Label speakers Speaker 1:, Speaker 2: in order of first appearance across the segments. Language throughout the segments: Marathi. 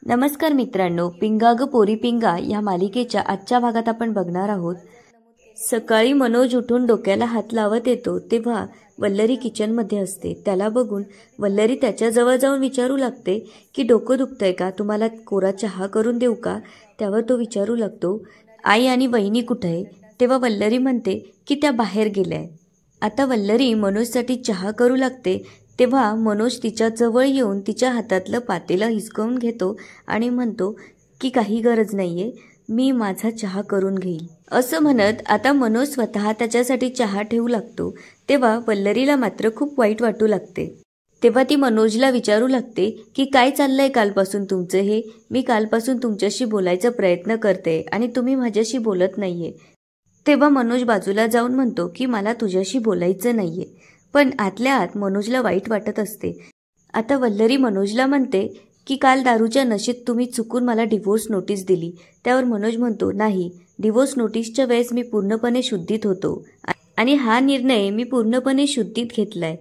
Speaker 1: नमस्कार मित्रांनो, पिंगा ग पोरी पिंगा या मालिकेच्या आजच्या भागात आपण बघणार आहोत. सकाळी मनोज उठून डोक्याला हात लावत येतो तेव्हा वल्लरी किचनमध्ये असते. त्याला बघून वल्लरी त्याच्याजवळ जाऊन विचारू लागते की डोकं दुखतंय का, तुम्हाला कोरा चहा करून देऊ का. त्यावर तो विचारू लागतो, आई आणि वहिनी कुठे आहे. तेव्हा वल्लरी म्हणते की त्या बाहेर गेल्याय. आता वल्लरी मनोजसाठी चहा करू लागते तेव्हा मनोज तिच्या जवळ येऊन तिच्या हातातलं पातेलं हिसकावून घेतो आणि म्हणतो की काही गरज नाहीये, मी माझा चहा करून घेईल. असं म्हणत आता मनोज स्वतः त्याच्यासाठी चहा ठेवू लागतो. तेव्हा वल्लरीला मात्र खूप वाईट वाटू लागते. तेव्हा ती मनोजला विचारू लागते की काय चाललंय कालपासून तुमचं हे. मी कालपासून तुमच्याशी बोलायचा प्रयत्न करते आणि तुम्ही माझ्याशी बोलत नाहीये. तेव्हा मनोज बाजूला जाऊन म्हणतो की मला तुझ्याशी बोलायचं नाहीये. पण आतल्या आत मनोजला वाईट वाटत असते. आता वल्लरी मनोजला म्हणते की काल दारूच्या नशेत तुम्ही चुकून मला डिवोर्स नोटीस दिली. त्यावर मनोज म्हणतो, नाही, डिवोर्स नोटीसच्या वेळेस मी पूर्णपणे शुद्धीत होतो आणि हा निर्णय मी पूर्णपणे शुद्धीत घेतलाय.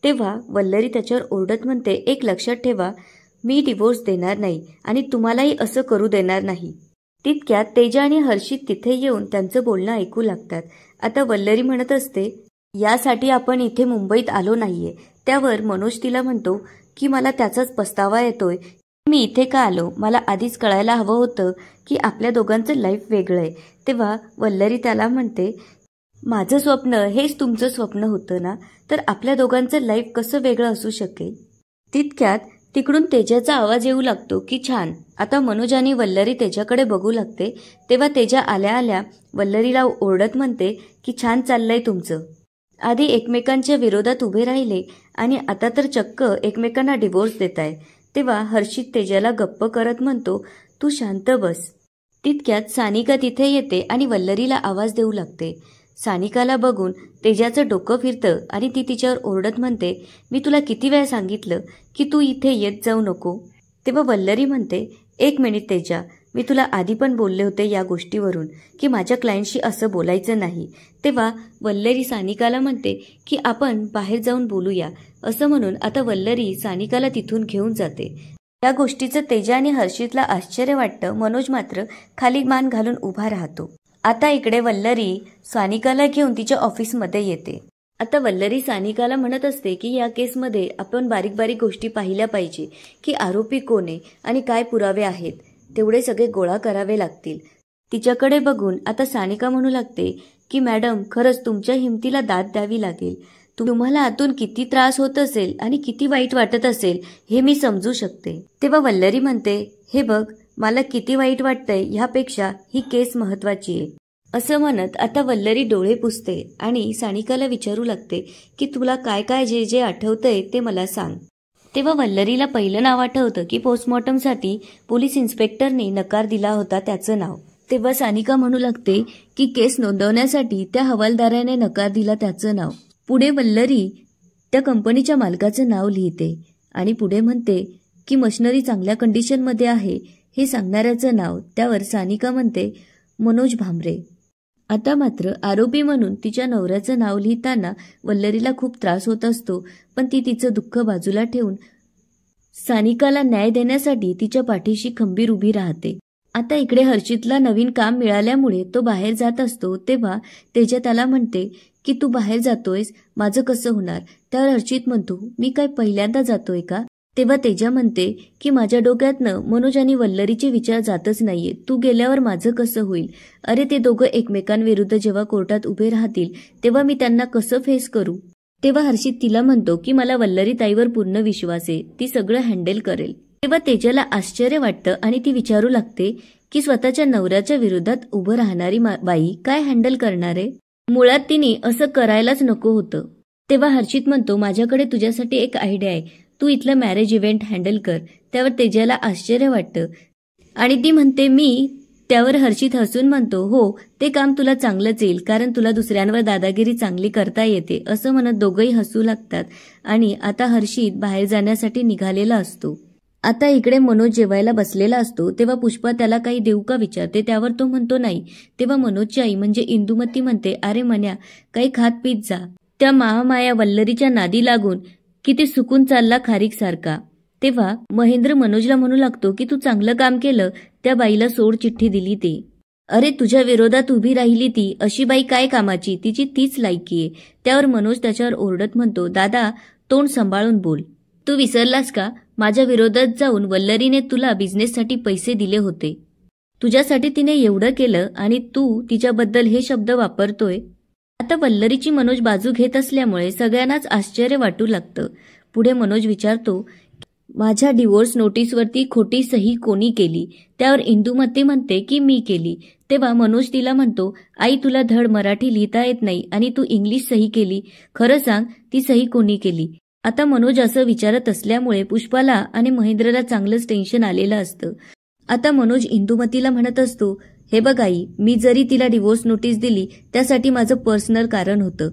Speaker 1: तेव्हा वल्लरी त्याच्यावर ओरडत म्हणते, एक लक्षात ठेवा, मी डिवोर्स देणार नाही आणि तुम्हालाही असं करू देणार नाही. तितक्यात तेजा आणि हर्षित तिथे येऊन त्यांचं बोलणं ऐकू लागतात. आता वल्लरी म्हणत असते, यासाठी आपण इथे मुंबईत आलो नाहीये. त्यावर मनोज तिला म्हणतो की मला त्याचाच पस्तावा येतोय. मी इथे का आलो, मला आधीच कळायला हवं होतं की आपल्या दोघांचं लाईफ वेगळं आहे. तेव्हा वल्लरी त्याला म्हणते, माझं स्वप्न हेच तुमचं स्वप्न होतं ना, तर आपल्या दोघांचं लाईफ कसं वेगळं असू शकेल. तितक्यात तिकडून तेजाचा आवाज येऊ लागतो की छान. आता मनोज आणि वल्लरी तेजाकडे बघू लागते. तेव्हा तेजा आल्या आल्या वल्लरीला ओरडत म्हणते की छान चाललंय तुमचं. आधी एकमेकांच्या विरोधात उभे राहिले आणि आता तर चक्क एकमेकांना डिवोर्स देताय. तेव्हा हर्षित तेजाला गप्प करत म्हणतो, तू शांत बस. तितक्यात सानिका तिथे येते आणि वल्लरीला आवाज देऊ लागते. सानिकाला बघून तेजाचं डोकं फिरतं आणि ती तिच्यावर ओरडत म्हणते, मी तुला किती वेळा सांगितलं की तू इथे येत जाऊ नको. तेव्हा वल्लरी म्हणते, एक मिनिट तेजा, मी तुला आधी पण बोलले होते या गोष्टीवरून की माझ्या क्लायंटशी असं बोलायचं नाही. तेव्हा वल्लरी सानिकाला म्हणते की आपण बाहेर जाऊन बोलूया. असं म्हणून आता वल्लरी सानिकाला तिथून घेऊन जाते. या गोष्टीचं तेजा आणि हर्षितला आश्चर्य वाटतं. मनोज मात्र खाली मान घालून उभा राहतो. आता इकडे वल्लरी सानिकाला घेऊन तिच्या ऑफिसमध्ये येते. आता वल्लरी सानिकाला म्हणत असते की या केसमध्ये आपण बारीक बारीक गोष्टी पाहिल्या पाहिजे की आरोपी कोण आहे आणि काय पुरावे आहेत, तेवढे सगळे गोळा करावे लागतील. तिच्याकडे बघून आता सानिका म्हणू लागते की मॅडम, खरंच तुमच्या हिमतीला दाद द्यावी लागेल. तुम्हाला आतून किती त्रास होत असेल आणि किती वाईट वाटत असेल हे मी समजू शकते. तेव्हा वल्लरी म्हणते, हे बघ, मला किती वाईट वाटतंय ह्यापेक्षा ही केस महत्वाची आहे. असं म्हणत आता वल्लरी डोळे पुसते आणि सानिकाला विचारू लागते की तुला काय काय जे जे आठवतंय ते मला सांग. तेव्हा वल्लरीला पहिलं नाव आठवतं की पोस्टमॉर्टमसाठी पोलीस इन्स्पेक्टरने नकार दिला होता त्याचं नाव. तेव्हा सानिका म्हणू लागते की केस नोंदवण्यासाठी त्या हवालदाराने नकार दिला त्याचं नाव. पुढे वल्लरी त्या कंपनीच्या मालकाचं नाव लिहिते आणि पुढे म्हणते की मशिनरी चांगल्या कंडिशनमध्ये आहे हे सांगणाऱ्याचं नाव. त्यावर सानिका म्हणते, मनोज भांबरे. आता मात्र आरोपी म्हणून तिच्या नवऱ्याचं नाव लिहिताना वल्लरीला खूप त्रास होत असतो. पण ती तिचं दुःख बाजूला ठेवून सानिकाला न्याय देण्यासाठी तिच्या पाठीशी खंबीर उभी राहते. आता इकडे हर्षितला नवीन काम मिळाल्यामुळे तो बाहेर जात असतो. तेव्हा तेजा त्याला म्हणते की तू बाहेर जातोयस, माझं कसं होणार. त्यावर हर्षित म्हणतो, मी काय पहिल्यांदा जातोय का. तेव्हा तेजा म्हणते की माझ्या डोक्यातनं मनोज आणि वल्लरीचे विचार जातच नाहीये, तू गेल्यावर माझं कसं होईल. अरे ते दोघं एकमेकांविरुद्ध जेव्हा कोर्टात उभे राहतील तेव्हा मी त्यांना कसं फेस करू. तेव्हा हर्षित तिला म्हणतो की मला वल्लरी ताईवर पूर्ण विश्वास आहे, ती सगळं हँडल करेल. तेव्हा तेजाला आश्चर्य वाटतं आणि ती विचारू लागते की स्वतःच्या नवऱ्याच्या विरोधात उभं राहणारी बाई काय हँडल करणार आहे. मुळात तिने असं करायलाच नको होतं. तेव्हा हर्षित म्हणतो, माझ्याकडे तुझ्यासाठी एक आयडिया आहे, तू इथलं मॅरेज इव्हेंट हँडल कर. त्यावर तेजाला आश्चर्य वाटतं आणि ती म्हणते मी. त्यावर हर्षित हसून म्हणतो, हो, ते काम तुला चांगलंच येईल, कारण तुला दुसऱ्यांवर दादागिरी चांगली करता येते. असं म्हणत दोघंही हसू लागतात आणि आता हर्षित बाहेर जाण्यासाठी निघालेला असतो. आता इकडे मनोज जेवायला बसलेला असतो. तेव्हा पुष्पा त्याला काही देऊ का विचारते. त्यावर तो म्हणतो नाही. तेव्हा मनोजची आई म्हणजे इंदुमती म्हणते, अरे मन्या, काही खात पीत जा. त्या महामाया वल्लरीच्या नादी लागून किती सुकून चालला खारीक सारखा. तेव्हा महेंद्र मनोजला म्हणू लागतो की तू चांगलं काम केलं, त्या बाईला सोड चिठ्ठी दिली ते. अरे तुझ्या विरोधात उभी राहिली ती अशी बाई काय कामाची, तिची तीच लायकी आहे. त्यावर मनोज त्याच्यावर ओरडत म्हणतो, दादा तोंड सांभाळून बोल. तू विसरलास का, माझ्या विरोधात जाऊन वल्लरीने तुला बिझनेससाठी पैसे दिले होते. तुझ्यासाठी तिने एवढं केलं आणि तू तिच्याबद्दल हे शब्द वापरतोय. आता वल्लरीची मनोज बाजू घेत असल्यामुळे सगळ्यांनाच आश्चर्य वाटू लागतं. पुढे मनोज विचारतो, माझ्या डिवोर्स नोटीसवरती खोटी सही कोणी केली. त्यावर इंदुमती म्हणते की मी केली. तेव्हा मनोज तिला म्हणतो, आई तुला धड मराठी लिहिता येत नाही आणि तू इंग्लिश सही केली, खरं सांग ती सही कोणी केली. आता मनोज असं विचारत असल्यामुळे पुष्पाला आणि महेंद्रला चांगलंच टेन्शन आलेलं असतं. आता मनोज इंदुमतीला म्हणत असतो, हे बघ आई, मी जरी तिला डिवोर्स नोटीस दिली त्यासाठी माझं पर्सनल कारण होतं,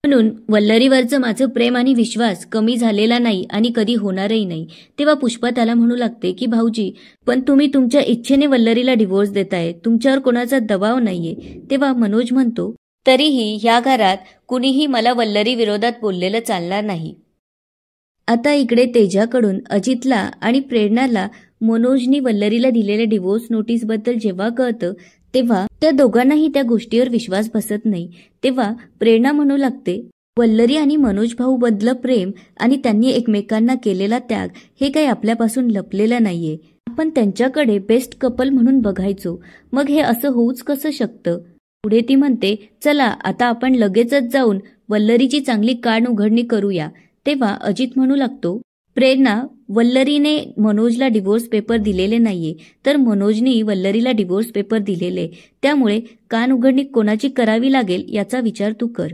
Speaker 1: म्हणून वल्लरीवरचं माझं प्रेम आणि विश्वास कमी झालेला नाही आणि कधी होणारही नाही. तेव्हा पुष्पा त्याला म्हणू लागते की भाऊजी, पण तुम्ही तुमच्या इच्छेने वल्लरीला डिवोर्स देताय, तुमच्यावर कोणाचा दबाव नाहीये. तेव्हा मनोज म्हणतो, तरीही ह्या घरात कुणीही मला वल्लरी विरोधात बोललेलं चालणार नाही. आता इकडे तेजाकडून अजितला आणि प्रेरणाला मनोजनी वल्लरीला दिलेल्या डिवोर्स नोटीसबद्दल जेव्हा कळतं तेव्हा त्या दोघांनाही त्या गोष्टीवर विश्वास बसत नाही. तेव्हा प्रेरणा म्हणू लागते, वल्लरी आणि मनोज भाऊ बदलं प्रेम आणि त्यांनी एकमेकांना केलेला त्याग हे काही आपल्यापासून लपलेलं नाहीये. आपण त्यांच्याकडे बेस्ट कपल म्हणून बघायचो, मग हे असं होऊच कसं शकतं. पुढे ती म्हणते, चला आता आपण लगेचच जाऊन वल्लरीची चांगली कान उघडणी करूया. तेव्हा अजित म्हणू लागतो, प्रेरणा, वल्लरीने मनोजला डिवोर्स पेपर दिलेले नाहीये, तर मनोजनी वल्लरीला डिवोर्स पेपर दिलेले, त्यामुळे कान उघडणी कोणाची करावी लागेल याचा विचार तू कर.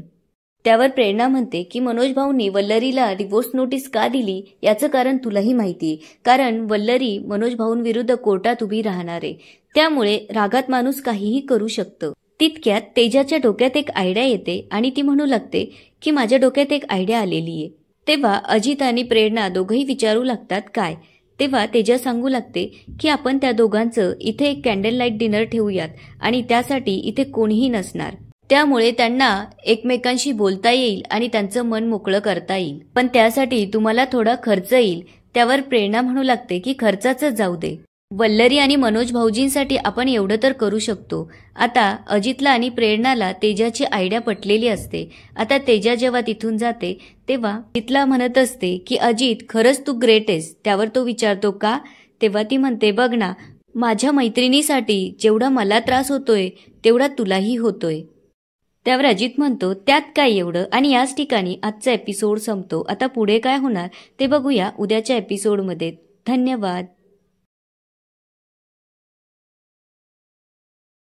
Speaker 1: त्यावर प्रेरणा म्हणते की मनोज भाऊंनी वल्लरीला डिवोर्स नोटीस का दिली याचं कारण तुलाही माहितीये, कारण वल्लरी मनोज भाऊंविरुद्ध कोर्टात उभी राहणार आहे, त्यामुळे रागात माणूस काहीही करू शकतं. तितक्यात तेजाच्या डोक्यात एक आयडिया येते आणि ती म्हणू लागते की माझ्या डोक्यात एक आयडिया आलेली आहे. तेव्हा अजित आणि प्रेरणा दोघंही विचारू लागतात काय. तेव्हा तेजा सांगू लागते की आपण त्या दोघांचं इथे एक कॅन्डल लाईट डिनर ठेवूयात आणि त्यासाठी इथे कोणीही नसणार, त्यामुळे त्यांना एकमेकांशी बोलता येईल आणि त्यांचं मन मोकळं करता येईल, पण त्यासाठी तुम्हाला थोडा खर्च येईल. त्यावर प्रेरणा म्हणू लागते की खर्चाचं जाऊ दे, वल्लरी आणि मनोज भाऊजींसाठी आपण एवढं तर करू शकतो. आता अजितला आणि प्रेरणाला तेजाची आयडिया पटलेली असते. आता तेजा जेव्हा तिथून जाते तेव्हा अजितला म्हणत असते की अजित खरंच तू ग्रेट आहेस. त्यावर तो विचारतो का. तेव्हा ती म्हणते, बघ ना, माझ्या मैत्रिणीसाठी जेवढा मला त्रास होतोय तेवढा तुलाही होतोय. त्यावर अजित म्हणतो, त्यात काय एवढं. आणि याच ठिकाणी आजचा एपिसोड संपतो. आता पुढे काय होणार ते बघूया उद्याच्या एपिसोडमध्ये. धन्यवाद.